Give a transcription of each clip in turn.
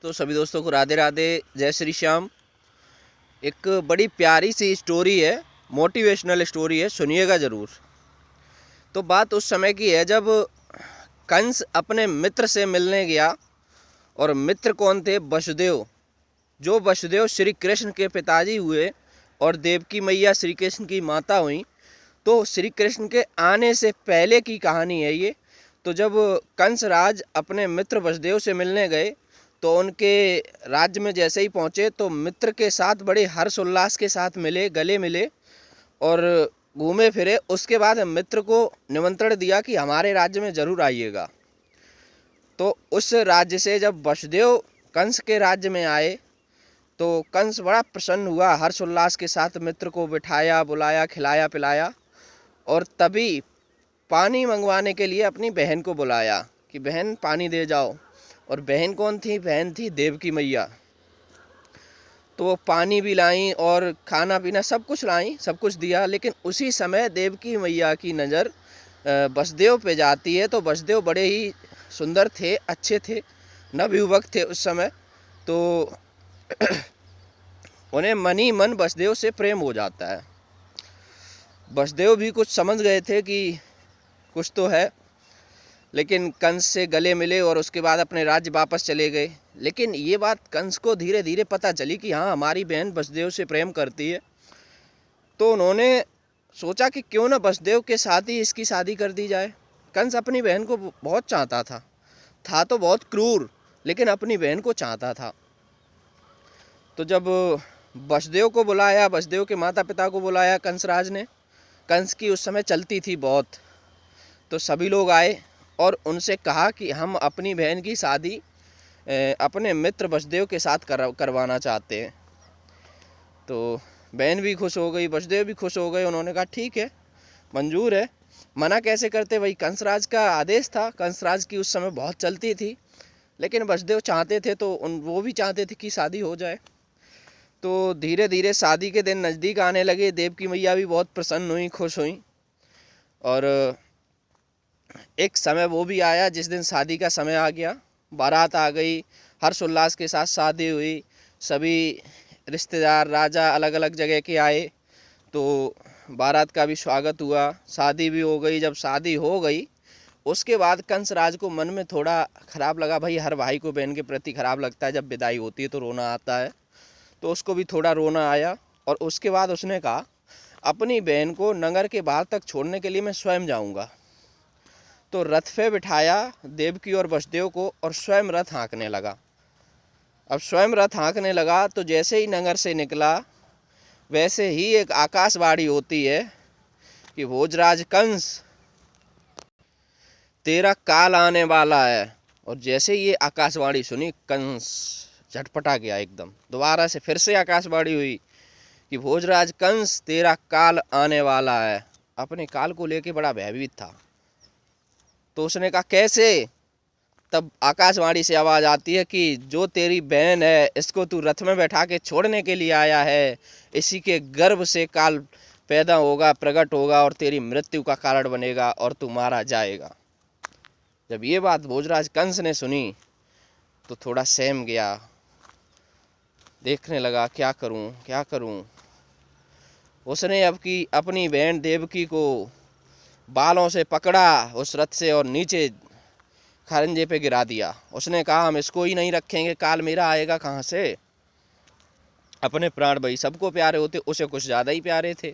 तो सभी दोस्तों को राधे राधे, जय श्री श्याम। एक बड़ी प्यारी सी स्टोरी है, मोटिवेशनल स्टोरी है, सुनिएगा ज़रूर। तो बात उस समय की है जब कंस अपने मित्र से मिलने गया। और मित्र कौन थे? वसुदेव। जो वसुदेव श्री कृष्ण के पिताजी हुए और देवकी मैया श्री कृष्ण की माता हुई। तो श्री कृष्ण के आने से पहले की कहानी है ये। तो जब कंस राज अपने मित्र वसुदेव से मिलने गए तो उनके राज्य में जैसे ही पहुँचे तो मित्र के साथ बड़े हर्ष उल्लास के साथ मिले, गले मिले और घूमे फिरे। उसके बाद मित्र को निमंत्रण दिया कि हमारे राज्य में ज़रूर आइएगा। तो उस राज्य से जब वसुदेव कंस के राज्य में आए तो कंस बड़ा प्रसन्न हुआ, हर्ष उल्लास के साथ मित्र को बिठाया, बुलाया, खिलाया पिलाया। और तभी पानी मंगवाने के लिए अपनी बहन को बुलाया कि बहन पानी दे जाओ। और बहन कौन थी? बहन थी देवकी मैया। तो वो पानी भी लाई और खाना पीना सब कुछ लाई, सब कुछ दिया। लेकिन उसी समय देवकी मैया की नज़र वसुदेव पे जाती है। तो वसुदेव बड़े ही सुंदर थे, अच्छे थे, नवयुवक थे उस समय। तो उन्हें मन ही मन वसुदेव से प्रेम हो जाता है। वसुदेव भी कुछ समझ गए थे कि कुछ तो है, लेकिन कंस से गले मिले और उसके बाद अपने राज्य वापस चले गए। लेकिन ये बात कंस को धीरे धीरे पता चली कि हाँ, हमारी बहन वसुदेव से प्रेम करती है। तो उन्होंने सोचा कि क्यों ना वसुदेव के साथ ही इसकी शादी कर दी जाए। कंस अपनी बहन को बहुत चाहता था तो बहुत क्रूर, लेकिन अपनी बहन को चाहता था। तो जब वसुदेव को बुलाया, वसुदेव के माता पिता को बुलाया कंसराज ने। कंस की उस समय चलती थी बहुत। तो सभी लोग आए और उनसे कहा कि हम अपनी बहन की शादी अपने मित्र वसुदेव के साथ करवाना चाहते हैं। तो बहन भी खुश हो गई, वसुदेव भी खुश हो गए। उन्होंने कहा ठीक है, मंजूर है। मना कैसे करते भाई, कंसराज का आदेश था। कंसराज की उस समय बहुत चलती थी, लेकिन वसुदेव चाहते थे तो वो भी चाहते थे कि शादी हो जाए। तो धीरे धीरे शादी के दिन नज़दीक आने लगे। देवकी मैया भी बहुत प्रसन्न हुई, खुश हुई। और एक समय वो भी आया जिस दिन शादी का समय आ गया। बारात आ गई, हर्ष उल्लास के साथ शादी हुई। सभी रिश्तेदार, राजा अलग अलग जगह के आए। तो बारात का भी स्वागत हुआ, शादी भी हो गई। जब शादी हो गई उसके बाद कंस राज को मन में थोड़ा ख़राब लगा। भाई, हर भाई को बहन के प्रति ख़राब लगता है, जब विदाई होती है तो रोना आता है। तो उसको भी थोड़ा रोना आया। और उसके बाद उसने कहा अपनी बहन को नगर के बाहर तक छोड़ने के लिए मैं स्वयं जाऊंगा। तो रथ पे बिठाया देवकी और वसुदेव को और स्वयं रथ हाँकने लगा। अब स्वयं रथ हाँकने लगा तो जैसे ही नगर से निकला वैसे ही एक आकाशवाणी होती है कि भोजराज कंस, तेरा काल आने वाला है। और जैसे ये आकाशवाणी सुनी कंस झटपटा गया एकदम। दोबारा से फिर से आकाशवाणी हुई कि भोजराज कंस, तेरा काल आने वाला है। अपने काल को लेके बड़ा भयभीत था। तो उसने कहा कैसे? तब आकाशवाणी से आवाज़ आती है कि जो तेरी बहन है इसको तू रथ में बैठा के छोड़ने के लिए आया है। इसी के गर्भ से काल पैदा होगा, प्रकट होगा और तेरी मृत्यु का कारण बनेगा और तू मारा जाएगा। जब ये बात भोजराज कंस ने सुनी तो थोड़ा सहम गया, देखने लगा क्या करूं क्या करूं। उसने अब की अपनी बहन देवकी को बालों से पकड़ा उस रथ से और नीचे खरंजे पे गिरा दिया। उसने कहा हम इसको ही नहीं रखेंगे, काल मेरा आएगा कहाँ से। अपने प्राण भाई सबको प्यारे होते, उसे कुछ ज़्यादा ही प्यारे थे।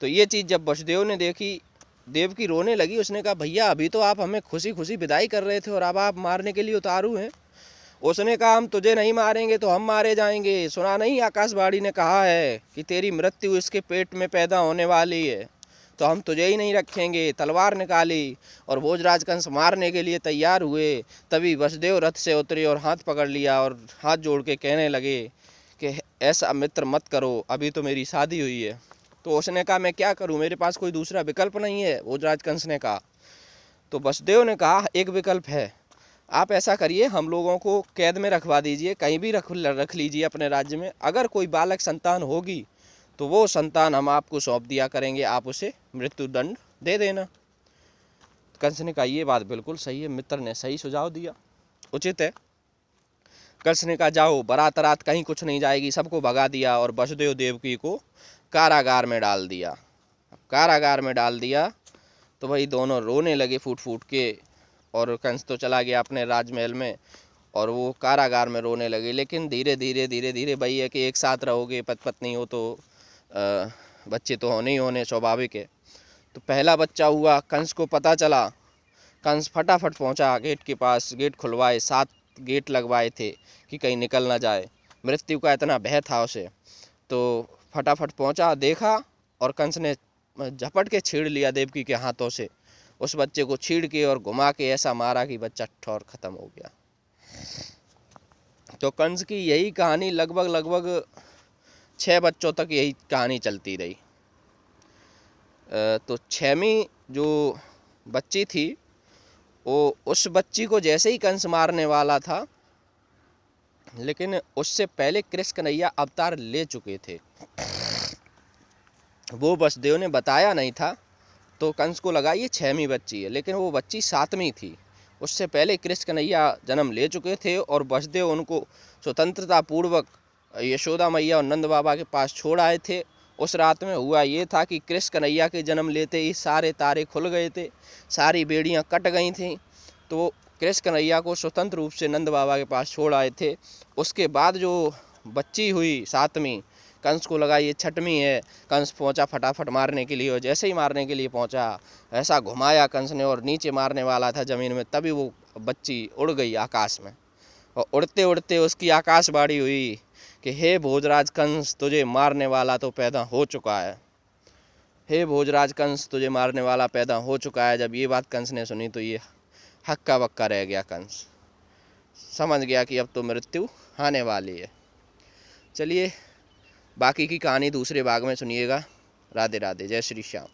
तो ये चीज़ जब वसुदेव ने देखी, देवकी रोने लगी। उसने कहा भैया, अभी तो आप हमें खुशी खुशी विदाई कर रहे थे और अब आप मारने के लिए उतारू हैं। उसने कहा हम तुझे नहीं मारेंगे तो हम मारे जाएंगे। सुना नहीं, आकाशवाणी ने कहा है कि तेरी मृत्यु इसके पेट में पैदा होने वाली है, तो हम तुझे ही नहीं रखेंगे। तलवार निकाली और भोजराज कंस मारने के लिए तैयार हुए। तभी वसुदेव रथ से उतरे और हाथ पकड़ लिया और हाथ जोड़ के कहने लगे कि ऐसा मित्र मत करो, अभी तो मेरी शादी हुई है। तो उसने कहा मैं क्या करूं, मेरे पास कोई दूसरा विकल्प नहीं है, भोजराज कंस ने कहा। तो वसुदेव ने कहा एक विकल्प है, आप ऐसा करिए, हम लोगों को कैद में रखवा दीजिए, कहीं भी रख लीजिए अपने राज्य में। अगर कोई बालक संतान होगी तो वो संतान हम आपको सौंप दिया करेंगे, आप उसे मृत्यु दंड दे देना। कंस ने कहा ये बात बिल्कुल सही है, मित्र ने सही सुझाव दिया, उचित है। कृष्ण ने कहा जाओ, बारात रात कहीं कुछ नहीं जाएगी, सबको भगा दिया और वसुदेव देवकी को कारागार में डाल दिया। कारागार में डाल दिया तो भाई दोनों रोने लगे फूट फूट के, और कंस तो चला गया अपने राजमहल में और वो कारागार में रोने लगे। लेकिन धीरे धीरे भाई है कि एक साथ रहोगे, पति पत्नी हो तो बच्चे तो होने ही होने, स्वाभाविक है। तो पहला बच्चा हुआ, कंस को पता चला, कंस फटाफट पहुंचा गेट के पास, गेट खुलवाए, 7 गेट लगवाए थे कि कहीं निकल ना जाए, मृत्यु का इतना भय था उसे। तो फटाफट पहुंचा, देखा, और कंस ने झपट के छीड़ लिया देवकी के हाथों से, उस बच्चे को छीड़ के और घुमा के ऐसा मारा कि बच्चा ठौर खत्म हो गया। तो कंस की यही कहानी लगभग 6 बच्चों तक यही कहानी चलती रही। तो 6वीं जो बच्ची थी, वो उस बच्ची को जैसे ही कंस मारने वाला था, लेकिन उससे पहले कृष्ण कन्हैया अवतार ले चुके थे। वो वसुदेव ने बताया नहीं था, तो कंस को लगा ये 6वीं बच्ची है, लेकिन वो बच्ची 7वीं थी। उससे पहले कृष्ण कन्हैया जन्म ले चुके थे और वसुदेव उनको स्वतंत्रता पूर्वक यशोदा मैया और नंद बाबा के पास छोड़ आए थे। उस रात में हुआ ये था कि कृष्ण कन्हैया के जन्म लेते ही सारे तारे खुल गए थे, सारी बेड़ियां कट गई थीं। तो कृष्ण कन्हैया को स्वतंत्र रूप से नंद बाबा के पास छोड़ आए थे। उसके बाद जो बच्ची हुई 7वीं, कंस को लगा ये 6वीं है। कंस पहुंचा फटाफट मारने के लिए, और जैसे ही मारने के लिए पहुंचा, ऐसा घुमाया कंस ने और नीचे मारने वाला था ज़मीन में, तभी वो बच्ची उड़ गई आकाश में। और उड़ते उड़ते उसकी आकाशवाणी हुई कि हे भोजराज कंस, तुझे मारने वाला तो पैदा हो चुका है। हे भोजराज कंस, तुझे मारने वाला पैदा हो चुका है। जब ये बात कंस ने सुनी तो ये हक्का बक्का रह गया। कंस समझ गया कि अब तो मृत्यु आने वाली है। चलिए बाकी की कहानी दूसरे भाग में सुनिएगा। राधे राधे, जय श्री श्याम।